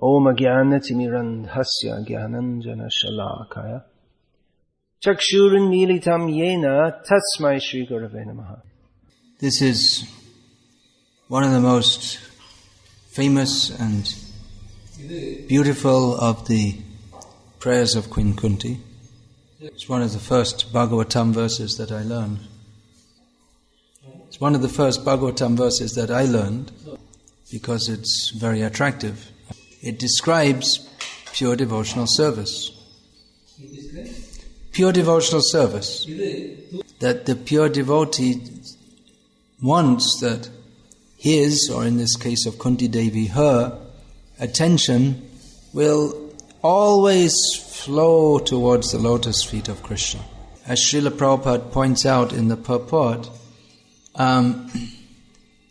Om Jnanatimirandhasya Jnananjana Shalakaya Chakshurunmilitam Yena Tasmai Shri Gurave Namaha. This is one of the most famous and beautiful of the prayers of Queen Kunti. It's one of the first Bhagavatam verses that I learned. It's one of the first Bhagavatam verses that I learned because it's very attractive. It describes pure devotional service. Pure devotional service. That the pure devotee wants that his, or in this case of Kunti Devi, her attention will always flow towards the lotus feet of Krishna. As Srila Prabhupada points out in the purport,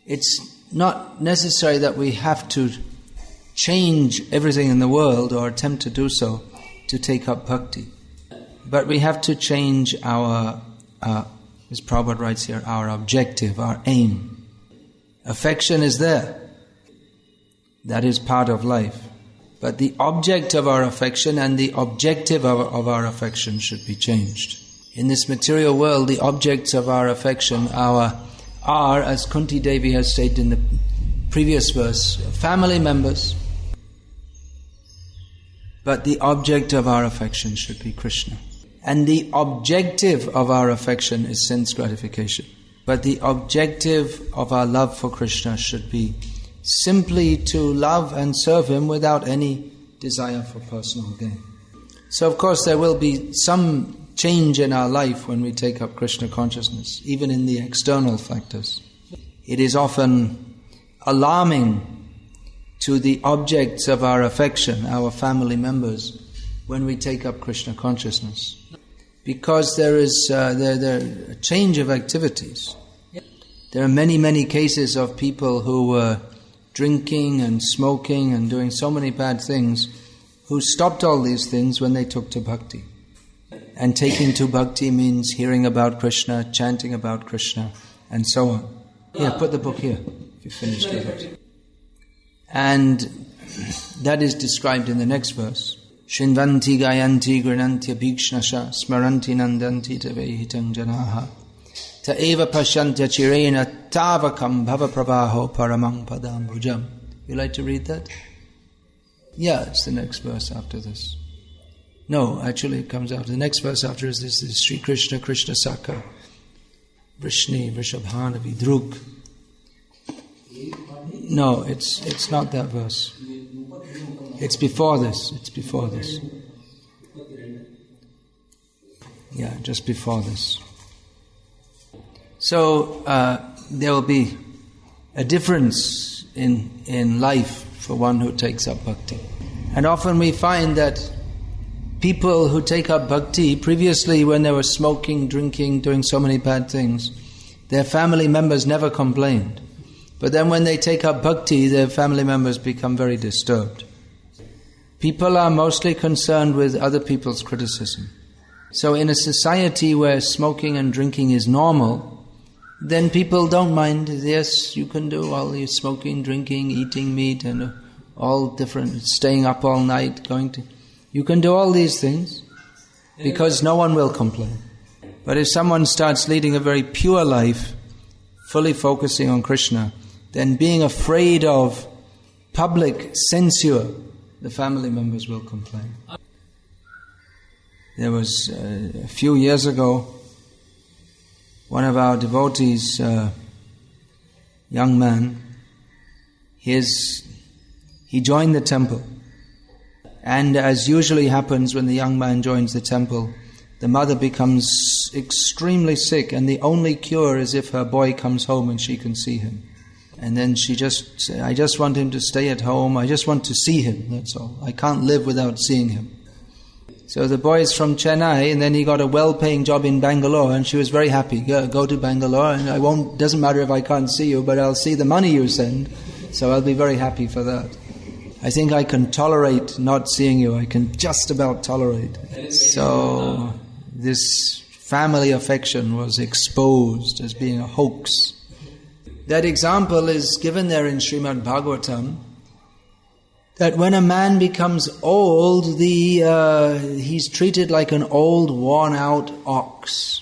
it's not necessary that we have to change everything in the world or attempt to do so to take up bhakti. But we have to change our, as Prabhupada writes here, our objective, our aim. Affection is there. That is part of life. But the object of our affection and the objective of our affection should be changed. In this material world, the objects of our affection are, as Kunti Devi has stated in the previous verse, family members. But the object of our affection should be Krishna. And the objective of our affection is sense gratification. But the objective of our love for Krishna should be simply to love and serve Him without any desire for personal gain. So of course there will be some change in our life when we take up Krishna consciousness, even in the external factors. It is often alarming to the objects of our affection, our family members, when we take up Krishna consciousness. Because there is a change of activities. There are many, many cases of people who were drinking and smoking and doing so many bad things, who stopped all these things when they took to bhakti. And taking to bhakti means hearing about Krishna, chanting about Krishna, and so on. Here, put the book here, if you finished with it. And that is described in the next verse. Shinvanti gayanti grananti abhikshnasha smaranti nandanti tavehitam janaha ta eva pashyantya chirena tavakam bhava pravaho paramang padam bhujam. You like to read that? Yeah, it's the next verse after this. No, actually it comes after. The next verse after is this is Sri Krishna, Krishna Saka, Vrishni, Vrishabhana, Vidruk. No, it's not that verse. It's before this. It's before this. Yeah, just before this. So there will be a difference in life for one who takes up bhakti. And often we find that people who take up bhakti, previously when they were smoking, drinking, doing so many bad things, their family members never complained. But then when they take up bhakti, their family members become very disturbed. People are mostly concerned with other people's criticism. So in a society where smoking and drinking is normal, then people don't mind. Yes, you can do all these smoking, drinking, eating meat and all different, staying up all night, you can do all these things because no one will complain. But if someone starts leading a very pure life, fully focusing on Krishna, then being afraid of public censure, the family members will complain. There was a few years ago, one of our devotees, young man, he joined the temple. And as usually happens when the young man joins the temple, the mother becomes extremely sick, and the only cure is if her boy comes home and she can see him. And then she just said, I just want him to stay at home, I just want to see him, that's all. I can't live without seeing him. So the boy is from Chennai, and then he got a well-paying job in Bangalore, and she was very happy. Go to Bangalore, and doesn't matter if I can't see you, but I'll see the money you send, so I'll be very happy for that. I think I can tolerate not seeing you, I can just about tolerate. So this family affection was exposed as being a hoax. That example is given there in Srimad Bhagavatam, that when a man becomes old, he's treated like an old, worn-out ox.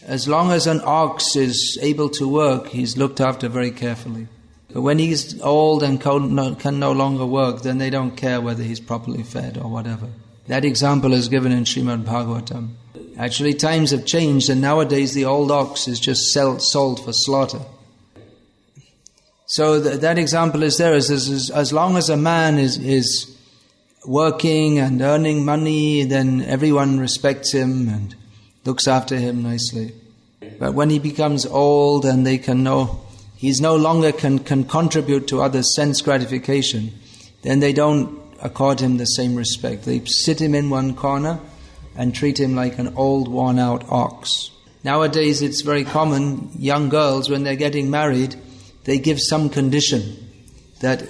As long as an ox is able to work, he's looked after very carefully. But when he's old and can no longer work, then they don't care whether he's properly fed or whatever. That example is given in Srimad Bhagavatam. Actually, times have changed, and nowadays the old ox is just sold for slaughter. So that example is there. As long as a man is working and earning money, then everyone respects him and looks after him nicely. But when he becomes old and he's no longer can contribute to others' sense gratification, then they don't accord him the same respect. They sit him in one corner and treat him like an old, worn-out ox. Nowadays it's very common, young girls, when they're getting married, they give some condition that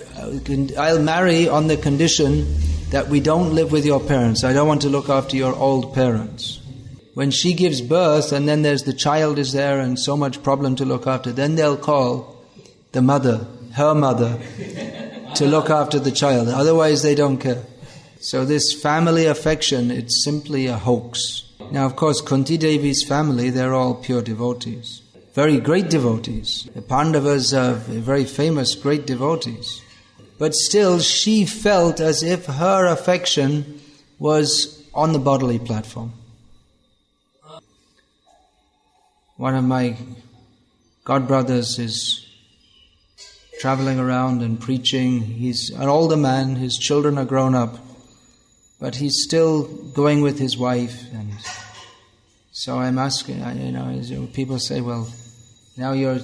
I'll marry on the condition that we don't live with your parents. I don't want to look after your old parents. When she gives birth and then the child is there and so much problem to look after, then they'll call the mother, her mother, to look after the child. Otherwise they don't care. So this family affection, it's simply a hoax. Now of course Kunti Devi's family, they're all pure devotees. Very great devotees. The Pandavas are very famous, great devotees. But still, she felt as if her affection was on the bodily platform. One of my godbrothers is traveling around and preaching. He's an older man, his children are grown up, but he's still going with his wife. And so I'm asking, people say, well, now you're a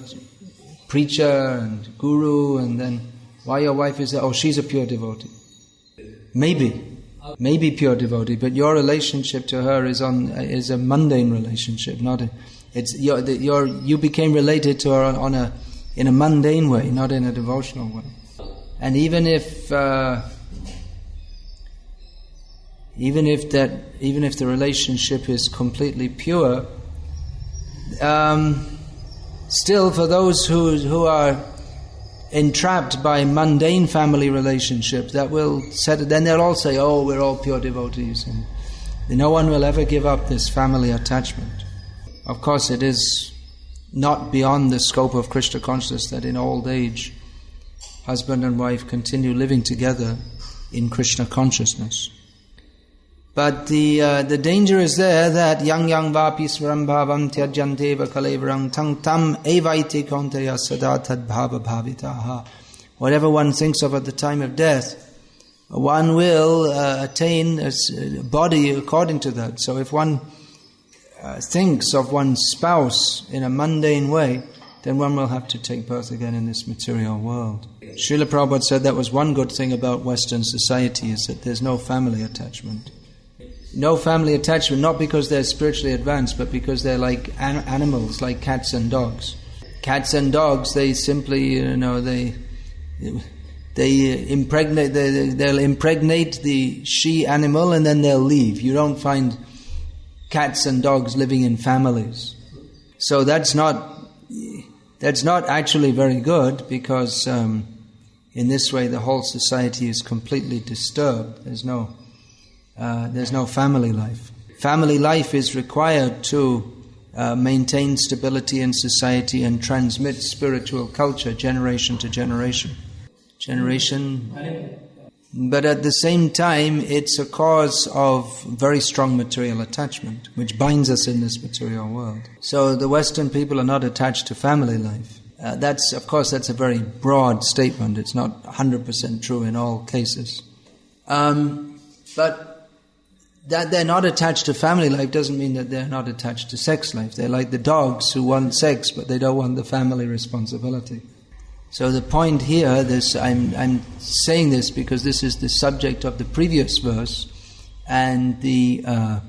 preacher and guru, and then why your wife is there? Oh, she's a pure devotee. Maybe pure devotee, but your relationship to her is a mundane relationship, you became related to her in a mundane way, not in a devotional way. And even if the relationship is completely pure, still, for those who are entrapped by mundane family relationships, then they'll all say, "Oh, we're all pure devotees," and no one will ever give up this family attachment. Of course, it is not beyond the scope of Krishna consciousness that in old age, husband and wife continue living together in Krishna consciousness. But the danger is there that yang vapi swaram bhavam tyajanteva kalevaram tang tam evaiti konteya sada tad bhava bhavitaha. Whatever one thinks of at the time of death, one will attain a body according to that. So if one thinks of one's spouse in a mundane way, then one will have to take birth again in this material world. Srila Prabhupada said that was one good thing about Western society, is that there's no family attachment. No family attachment, not because they're spiritually advanced, but because they're like animals, like cats and dogs. Cats and dogs, they simply, they'll impregnate the she-animal and then they'll leave. You don't find cats and dogs living in families. So that's not actually very good, because in this way the whole society is completely disturbed. There's no family life. Family life is required to maintain stability in society and transmit spiritual culture generation to generation. But at the same time, it's a cause of very strong material attachment, which binds us in this material world. So the Western people are not attached to family life. That's a very broad statement. It's not 100% true in all cases. But that they're not attached to family life doesn't mean that they're not attached to sex life. They're like the dogs who want sex, but they don't want the family responsibility. So the point here, I'm saying this because this is the subject of the previous verse, and in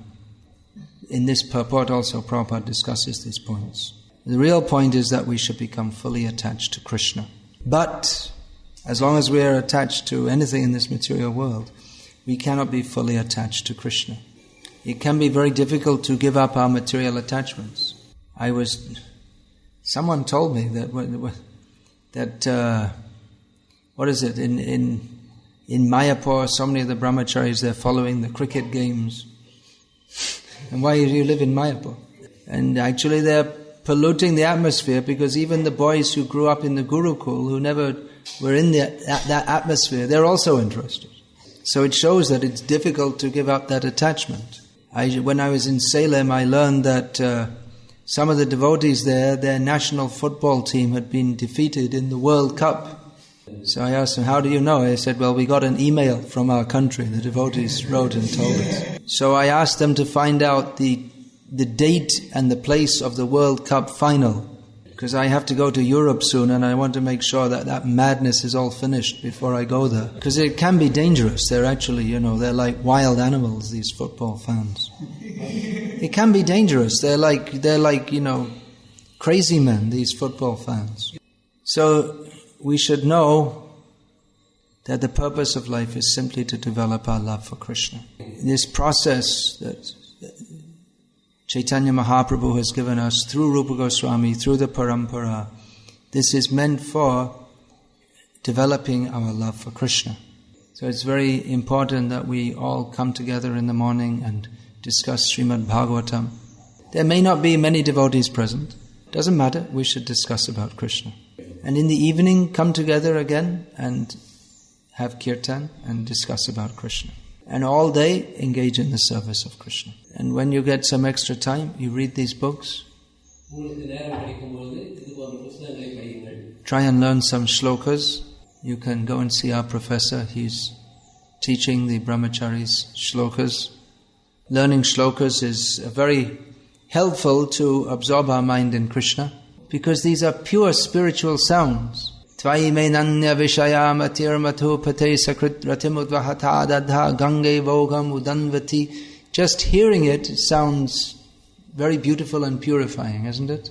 this purport also Prabhupada discusses these points. The real point is that we should become fully attached to Krishna. But as long as we are attached to anything in this material world, we cannot be fully attached to Krishna. It can be very difficult to give up our material attachments. Someone told me that what is it in In Mayapur, so many of the brahmacharis, they're following the cricket games. And why do you live in Mayapur? And actually they're polluting the atmosphere, because even the boys who grew up in the Gurukul, who never were in that atmosphere, they're also interested. So it shows that it's difficult to give up that attachment. When I was in Salem, I learned that some of the devotees there, their national football team had been defeated in the World Cup. So I asked them, how do you know? I said, well, we got an email from our country. The devotees wrote and told us. So I asked them to find out the date and the place of the World Cup final, because I have to go to Europe soon and I want to make sure that madness is all finished before I go there. Because it can be dangerous. They're actually, they're like wild animals, these football fans. It can be dangerous. They're like, crazy men, these football fans. So we should know that the purpose of life is simply to develop our love for Krishna. This process that Chaitanya Mahaprabhu has given us through Rupa Goswami, through the Parampara, this is meant for developing our love for Krishna. So it's very important that we all come together in the morning and discuss Srimad Bhagavatam. There may not be many devotees present. Doesn't matter, we should discuss about Krishna. And in the evening, come together again and have kirtan and discuss about Krishna. And all day, engage in the service of Krishna. And when you get some extra time, you read these books. Try and learn some shlokas. You can go and see our professor. He's teaching the Brahmacaris shlokas. Learning shlokas is very helpful to absorb our mind in Krishna, because these are pure spiritual sounds. Tvai me nanya vishayam atir mathu pate sakrit ratimudvahata dadha gange vogam udanvati. Just hearing it sounds very beautiful and purifying, isn't it?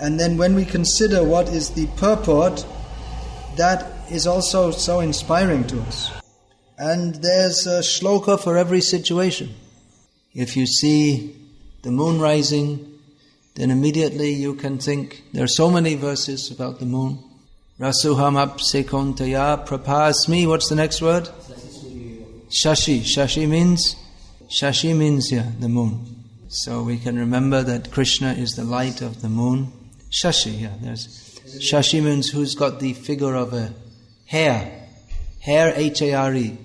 And then when we consider what is the purport, that is also so inspiring to us. And there's a shloka for every situation. If you see the moon rising, then immediately you can think, there are so many verses about the moon. Rasuham apsekontaya prapasmi. What's the next word? Shashi. Shashi means the moon. So we can remember that Krishna is the light of the moon. Shashi, Shashi means who's got the figure of a hare. Hare, H-A-R-E.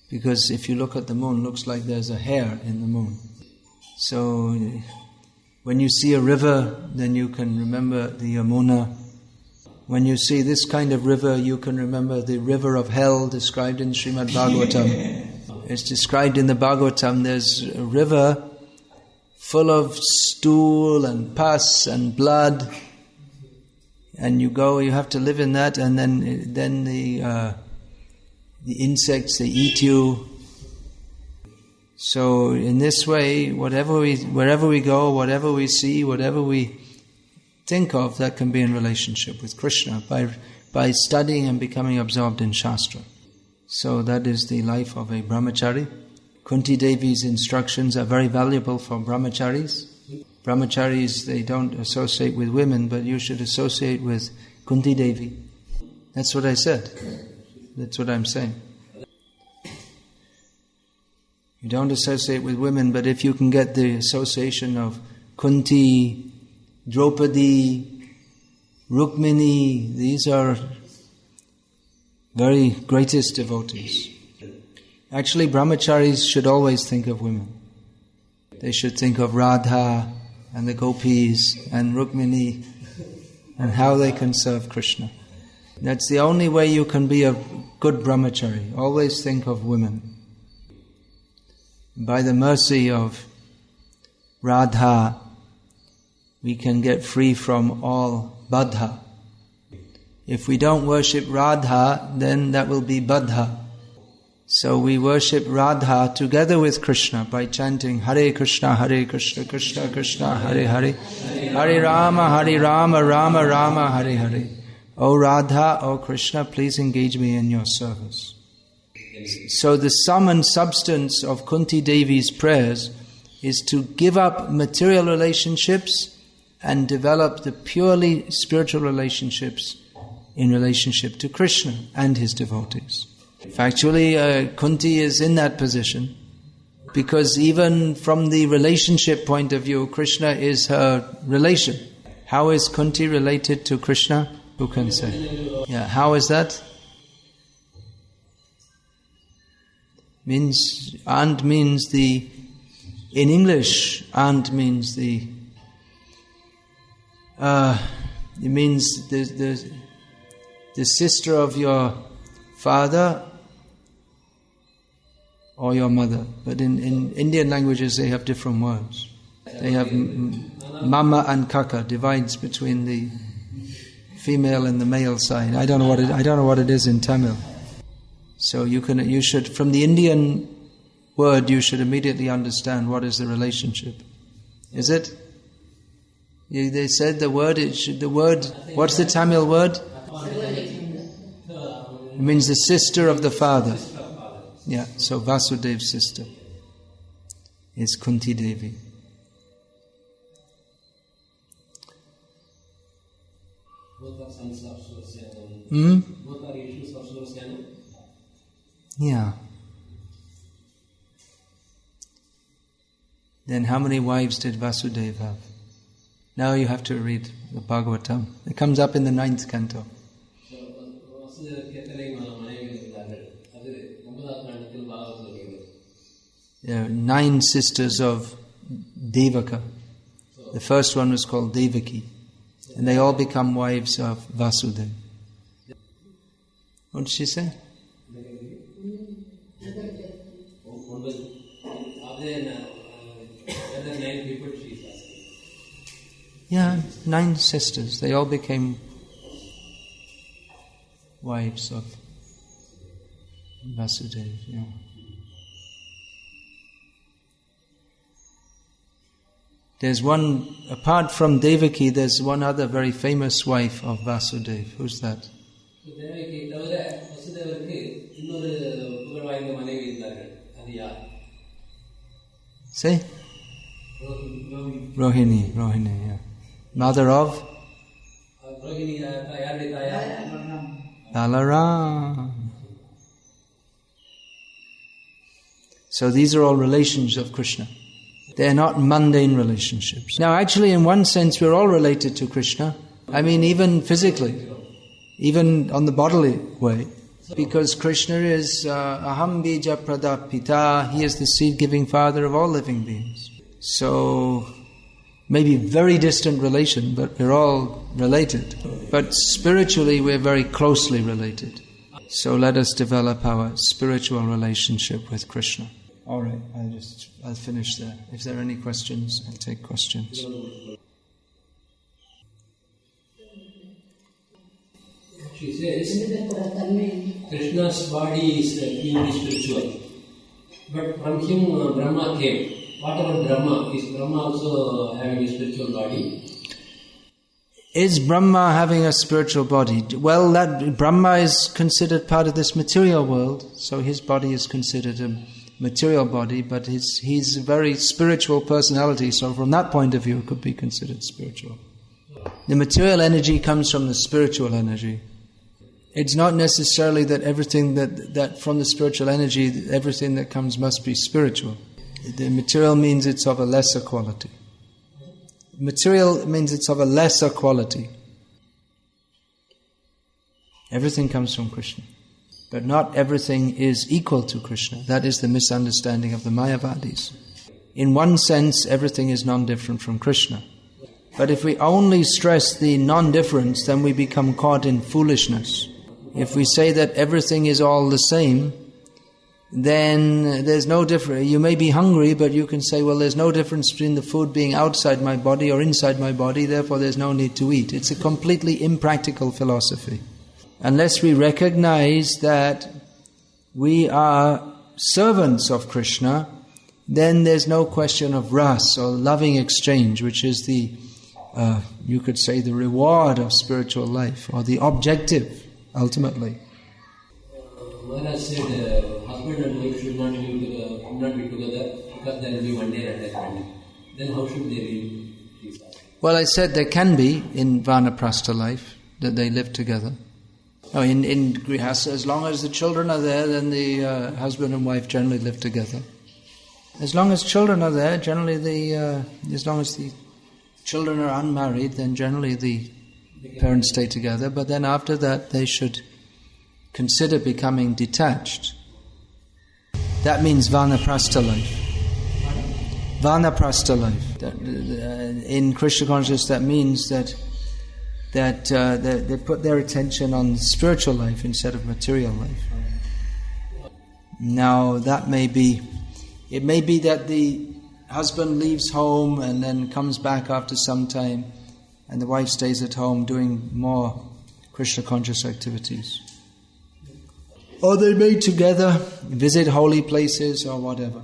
Because if you look at the moon, it looks like there's a hare in the moon. So when you see a river, then you can remember the Yamuna. When you see this kind of river, you can remember the river of hell described in Srimad Bhagavatam. It's described in the Bhagavatam. There's a river full of stool and pus and blood, and you have to live in that, and then the insects, they eat you. So in this way, wherever we go, whatever we see, whatever we think of, that can be in relationship with Krishna by studying and becoming absorbed in Shastra. So that is the life of a brahmachari. Kunti Devi's instructions are very valuable for brahmacharis. Brahmacharis, they don't associate with women, but you should associate with Kunti Devi. That's what I said. That's what I'm saying. You don't associate with women, but if you can get the association of Kunti, Draupadi, Rukmini, these are very greatest devotees. Actually, brahmacharis should always think of women. They should think of Radha and the gopis and Rukmini and how they can serve Krishna. That's the only way you can be a good brahmachari. Always think of women. By the mercy of Radha, we can get free from all baddha. If we don't worship Radha, then that will be baddha. So we worship Radha together with Krishna by chanting Hare Krishna, Krishna Krishna, Hare Hare, Hare Rama, Rama Rama, Hare Hare. O Radha, O Krishna, please engage me in your service. So the sum and substance of Kunti Devi's prayers is to give up material relationships and develop the purely spiritual relationships in relationship to Krishna and his devotees. Factually, Kunti is in that position because even from the relationship point of view, Krishna is her relation. How is Kunti related to Krishna? Who can say? Yeah, how is that? Aunt means in English, aunt means it means the sister of your father or your mother. But in Indian languages they have different words. They have mama and kaka, divides between the female and the male side. I don't know what it is in Tamil. So you should, from the Indian word, you should immediately understand what is the relationship. Is it? They said the word. What's the Tamil word? It means the sister of the father. Yeah. So Vasudev's sister is Kunti Devi. Both are sons of Surasena. Both are issues of Surasena. Yeah. Then how many wives did Vasudeva have? Now you have to read the Bhagavatam. It comes up in the 9th canto. There are 9 sisters of Devaka. The first one was called Devaki. And they all become wives of Vasudeva. What did she say? Yeah, 9 sisters. They all became wives of Vasudeva. Yeah. There's one, apart from Devaki, there's one other very famous wife of Vasudeva. Who's that? Say? Rohini, yeah. Mother of? Balaram. So these are all relations of Krishna. They are not mundane relationships. Now actually in one sense we're all related to Krishna. I mean even physically, even on the bodily way. Because Krishna is Aham Bija Pradapita, he is the seed-giving father of all living beings. So maybe very distant relation, but we're all related. But spiritually we're very closely related. So let us develop our spiritual relationship with Krishna. All right, I'll finish there. If there are any questions, I'll take questions. She says, Krishna's body is purely spiritual. But from him Brahma came. What about Brahma? Is Brahma also having a spiritual body? Is Brahma having a spiritual body? Well, that Brahma is considered part of this material world, so his body is considered a material body, but he's a very spiritual personality, so from that point of view it could be considered spiritual. The material energy comes from the spiritual energy. It's not necessarily that everything that from the spiritual energy, everything that comes must be spiritual. The material means it's of a lesser quality. Material means it's of a lesser quality. Everything comes from Krishna. But not everything is equal to Krishna. That is the misunderstanding of the Mayavadis. In one sense, everything is non-different from Krishna. But if we only stress the non-difference, then we become caught in foolishness. If we say that everything is all the same, then there's no difference. You may be hungry, but you can say, well, there's no difference between the food being outside my body or inside my body, therefore there's no need to eat. It's a completely impractical philosophy. Unless we recognize that we are servants of Krishna, then there's no question of ras or loving exchange, which is the, you could say, the reward of spiritual life, or the objective, ultimately. Maharaj said husband and wife should not be together because there will be one day attachment. Then how should they live? Well, I said there can be in Vanaprastha life that they live together. No, in Grihastha, as long as the children are there, then the husband and wife generally live together. As long as children are there, generally as long as the children are unmarried, then generally the parents stay together. But then after that, they should consider becoming detached. That means vanaprastha life. Vanaprastha life. In Krishna consciousness, that means that they put their attention on spiritual life instead of material life. Now, it may be that the husband leaves home and then comes back after some time, and the wife stays at home doing more Krishna conscious activities. Or they may together visit holy places or whatever.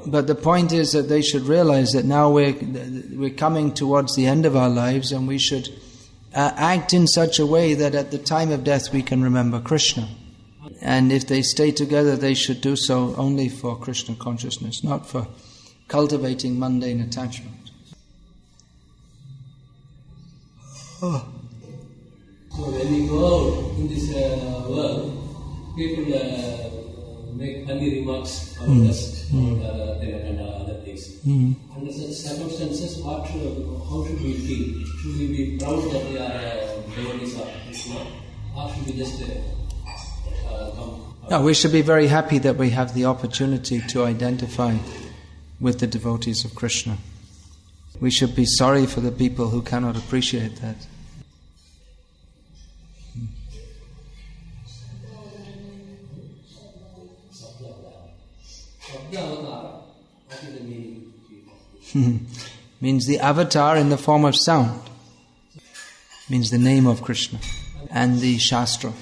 But the point is that they should realize that now we're coming towards the end of our lives, and we should act in such a way that at the time of death we can remember Krishna. And if they stay together, they should do so only for Krishna consciousness, not for cultivating mundane attachment. So when we go out in this world, people make funny remarks about us, about and other things. Under such circumstances, how should we feel? Should we be proud that we are devotees of Krishna, or should we just come? No, we should be very happy that we have the opportunity to identify with the devotees of Krishna. We should be sorry for the people who cannot appreciate that. Means the avatar in the form of sound. Means the name of Krishna. And the Shastra.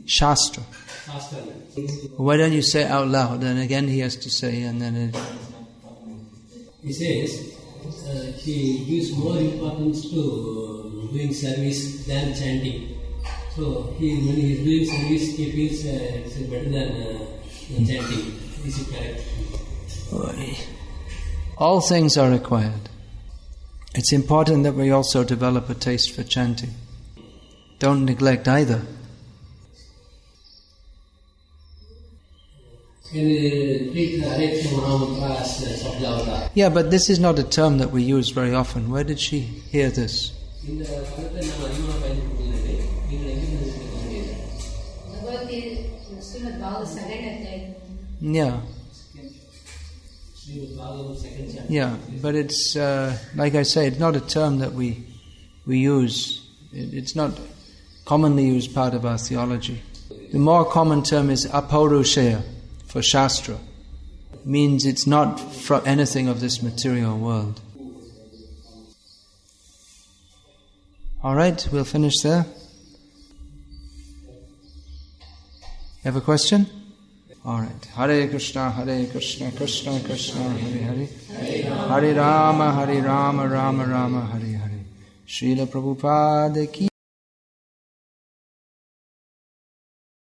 Shastra. Why don't you say out loud? Then again he has to say, and then he says he gives more importance to doing service than chanting. So when he is doing service, he feels it's better than chanting. Is it correct? All things are required. It's important that we also develop a taste for chanting. Don't neglect either. Yeah, but this is not a term that we use very often. Where did she hear this? Yeah. Yeah, but it's, like I say, it's not a term that we use. It's not commonly used part of our theology. The more common term is apaurushaya, for Shastra. It means it's not from anything of this material world. Alright, we'll finish there. You have a question? Alright. Hare Krishna, Krishna Krishna, Hare Hare. Hare Rama, Rama Rama, Hare Hare. Srila Prabhupada ki